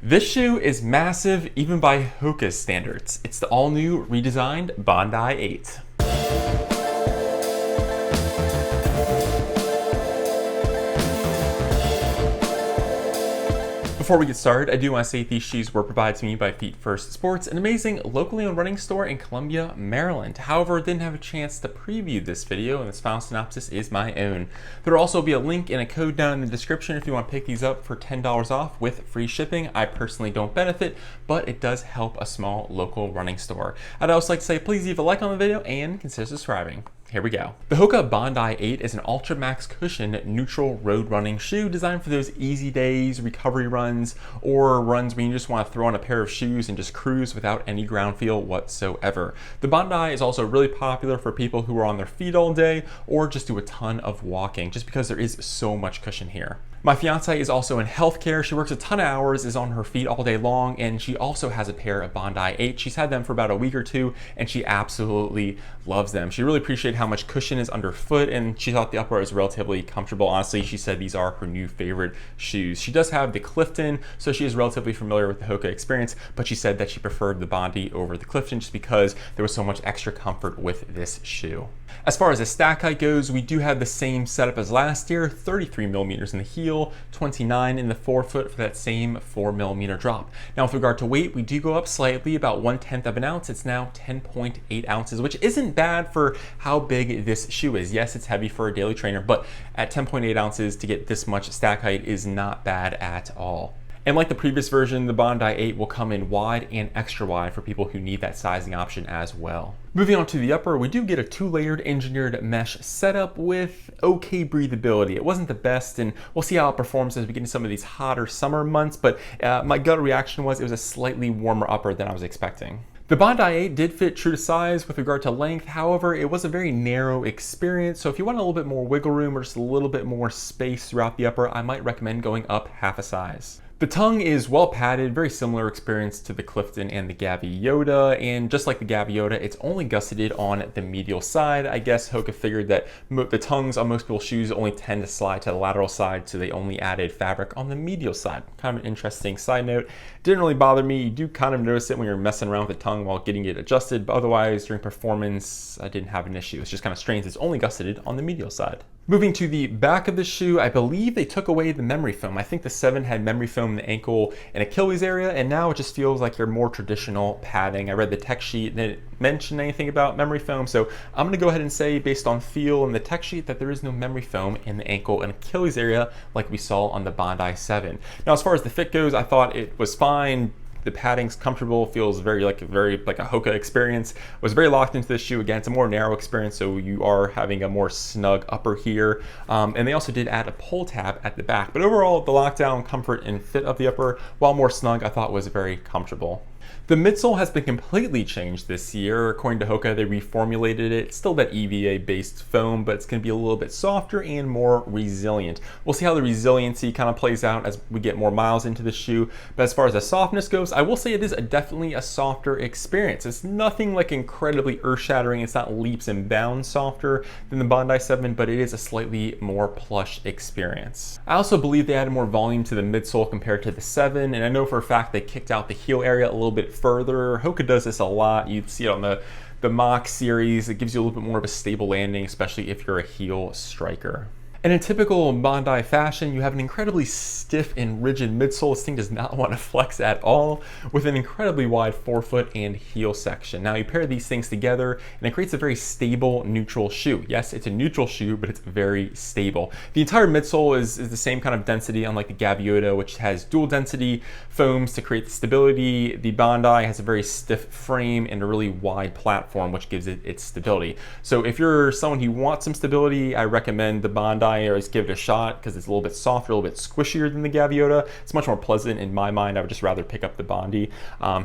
This shoe is massive even by Hoka's standards. It's the all-new redesigned Bondi 8. Before we get started, I do want to say these shoes were provided to me by Feet First Sports, an amazing locally owned running store in Columbia, Maryland. However, I didn't have a chance to preview this video, and this final synopsis is my own. There will also be a link and a code down in the description if you want to pick these up for $10 off with free shipping. I personally don't benefit, but it does help a small local running store. I'd also like to say please leave a like on the video and consider subscribing. Here we go. The Hoka Bondi 8 is an ultra Maxcushion neutral road running shoe designed for those easy days, recovery runs, or runs when you just want to throw on a pair of shoes and just cruise without any ground feel whatsoever. The Bondi is also really popular for people who are on their feet all day or just do a ton of walking, just because there is so much cushion here. My fiance is also in healthcare. She works a ton of hours, is on her feet all day long, and she also has a pair of Bondi 8. She's had them for about a week or two, and she absolutely loves them. She really appreciated how much cushion is underfoot, and she thought the upper was relatively comfortable. Honestly, she said these are her new favorite shoes. She does have the Clifton, so she is relatively familiar with the Hoka experience, but she said that she preferred the Bondi over the Clifton just because there was so much extra comfort with this shoe. As far as the stack height goes, we do have the same setup as last year, 33 millimeters in the heel, 29 in the forefoot for that same 4 millimeter drop. Now with regard to weight, we do go up slightly, about 1/10 of an ounce. It's now 10.8 ounces, which isn't bad for how big this shoe is. Yes, it's heavy for a daily trainer, but at 10.8 ounces to get this much stack height is not bad at all. And like the previous version, the Bondi 8 will come in wide and extra wide for people who need that sizing option as well. Moving on to the upper, we do get a 2-layered engineered mesh setup with okay breathability. It wasn't the best, and we'll see how it performs as we get into some of these hotter summer months, but my gut reaction was it was a slightly warmer upper than I was expecting. The Bondi 8 did fit true to size with regard to length. However, it was a very narrow experience. So if you want a little bit more wiggle room or just a little bit more space throughout the upper, I might recommend going up half a size. The tongue is well padded, very similar experience to the Clifton and the Gaviota, and just like the Gaviota, it's only gusseted on the medial side. I guess Hoka figured that the tongues on most people's shoes only tend to slide to the lateral side, so they only added fabric on the medial side. Kind of an interesting side note. Didn't really bother me. You do kind of notice it when you're messing around with the tongue while getting it adjusted, but otherwise during performance, I didn't have an issue. It's just kind of strange. It's only gusseted on the medial side. Moving to the back of the shoe, I believe they took away the memory foam. I think the 7 had memory foam in the ankle and Achilles area, and now it just feels like your more traditional padding. I read the tech sheet and it didn't mention anything about memory foam, so I'm gonna go ahead and say, based on feel and the tech sheet, that there is no memory foam in the ankle and Achilles area like we saw on the Bondi 7. Now, as far as the fit goes, I thought it was fine. The padding's comfortable, feels very like a Hoka experience. Was very locked into this shoe. Again, it's a more narrow experience, so you are having a more snug upper here. And they also did add a pull tab at the back. But overall, the lockdown, comfort, and fit of the upper, while more snug, I thought was very comfortable. The midsole has been completely changed this year. According to Hoka, they reformulated it. It's still that EVA-based foam, but it's going to be a little bit softer and more resilient. We'll see how the resiliency kind of plays out as we get more miles into the shoe. But as far as the softness goes, I will say it is definitely a softer experience. It's nothing like incredibly earth-shattering. It's not leaps and bounds softer than the Bondi 7, but it is a slightly more plush experience. I also believe they added more volume to the midsole compared to the 7, and I know for a fact they kicked out the heel area a little bit further. Hoka does this a lot. You see it on the Mach series. It gives you a little bit more of a stable landing, especially if you're a heel striker. And in typical Bondi fashion, you have an incredibly stiff and rigid midsole. This thing does not want to flex at all, with an incredibly wide forefoot and heel section. Now you pair these things together and it creates a very stable neutral shoe. Yes, it's a neutral shoe, but it's very stable. The entire midsole is the same kind of density, unlike the Gaviota, which has dual density foams to create the stability. The Bondi has a very stiff frame and a really wide platform, which gives it its stability. So if you're someone who wants some stability, I recommend the Bondi, or just give it a shot because it's a little bit softer, a little bit squishier than the Gaviota. It's much more pleasant in my mind. I would just rather pick up the Bondi.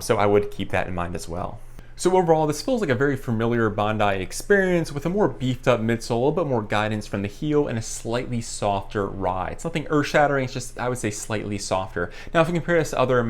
So I would keep that in mind as well. So overall, this feels like a very familiar Bondi experience with a more beefed up midsole, a little bit more guidance from the heel, and a slightly softer ride. It's nothing earth-shattering, it's just, I would say, slightly softer. Now, if we compare this to other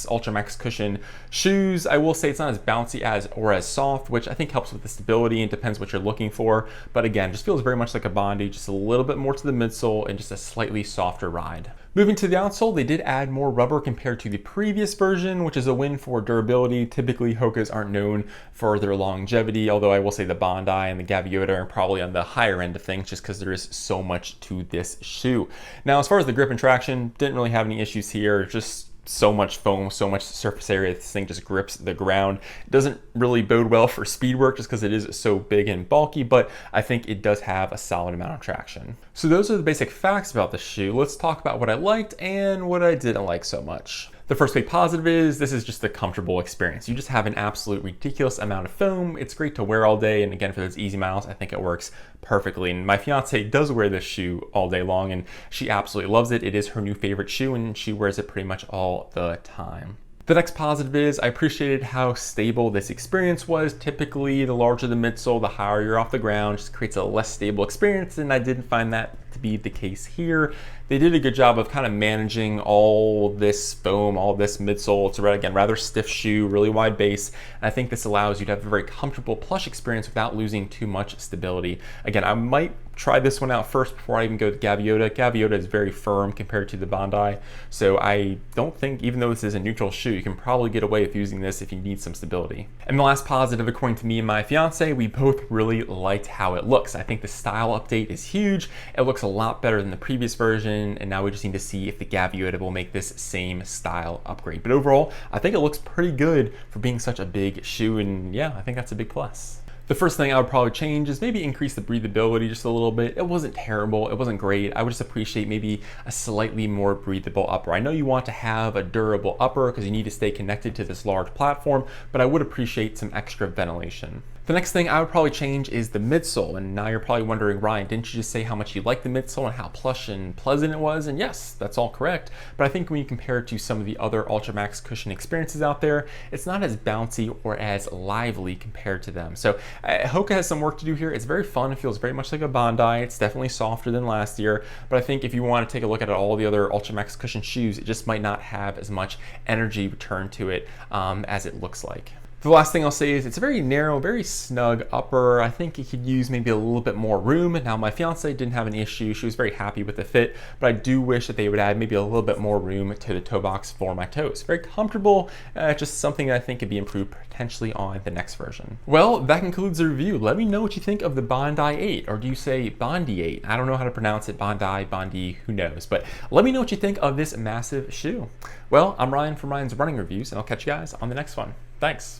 Ultra Maxcushion shoes, I will say it's not as bouncy or as soft, which I think helps with the stability and depends what you're looking for. But again, just feels very much like a Bondi, just a little bit more to the midsole and just a slightly softer ride. Moving to the outsole, they did add more rubber compared to the previous version, which is a win for durability. Typically, Hokas aren't known for their longevity, although I will say the Bondi and the Gaviota are probably on the higher end of things just because there is so much to this shoe. Now, as far as the grip and traction, didn't really have any issues here. Just so much foam, so much surface area, this thing just grips the ground. It doesn't really bode well for speed work just because it is so big and bulky, but I think it does have a solid amount of traction. So those are the basic facts about the shoe. Let's talk about what I liked and what I didn't like so much. The first big positive is this is just a comfortable experience. You just have an absolute ridiculous amount of foam. It's great to wear all day, and again, for those easy miles, I think it works perfectly. And my fiance does wear this shoe all day long, and she absolutely loves it. It is her new favorite shoe, and she wears it pretty much all the time. The next positive is I appreciated how stable this experience was. Typically, the larger the midsole, the higher you're off the ground, just creates a less stable experience, and I didn't find that to be the case here. They did a good job of kind of managing all this foam, all this midsole. It's again rather stiff shoe, really wide base, and I think this allows you to have a very comfortable plush experience without losing too much stability. Again, I might try this one out first before I even go to Gaviota. Gaviota is very firm compared to the Bondi, so I don't think, even though this is a neutral shoe, you can probably get away with using this if you need some stability. And the last positive, according to me and my fiance, we both really liked how it looks. I think the style update is huge. It looks a lot better than the previous version, and now we just need to see if the Gaviota will make this same style upgrade. But overall, I think it looks pretty good for being such a big shoe, and yeah, I think that's a big plus. The first thing I would probably change is maybe increase the breathability just a little bit. It wasn't terrible, it wasn't great. I would just appreciate maybe a slightly more breathable upper. I know you want to have a durable upper because you need to stay connected to this large platform, but I would appreciate some extra ventilation. The next thing I would probably change is the midsole. And now you're probably wondering, Ryan, didn't you just say how much you liked the midsole and how plush and pleasant it was? And yes, that's all correct. But I think when you compare it to some of the other Ultra Maxcushion experiences out there, it's not as bouncy or as lively compared to them. So Hoka has some work to do here. It's very fun. It feels very much like a Bondi. It's definitely softer than last year. But I think if you want to take a look at all the other Ultra Maxcushion shoes, it just might not have as much energy return to it as it looks like. The last thing I'll say is it's a very narrow, very snug upper. I think it could use maybe a little bit more room. Now my fiance didn't have any issue. She was very happy with the fit, but I do wish that they would add maybe a little bit more room to the toe box for my toes. Very comfortable, just something that I think could be improved potentially on the next version. Well, that concludes the review. Let me know what you think of the Bondi 8, or do you say Bondi 8? I don't know how to pronounce it, Bondi, who knows? But let me know what you think of this massive shoe. Well, I'm Ryan from Ryan's Running Reviews, and I'll catch you guys on the next one. Thanks.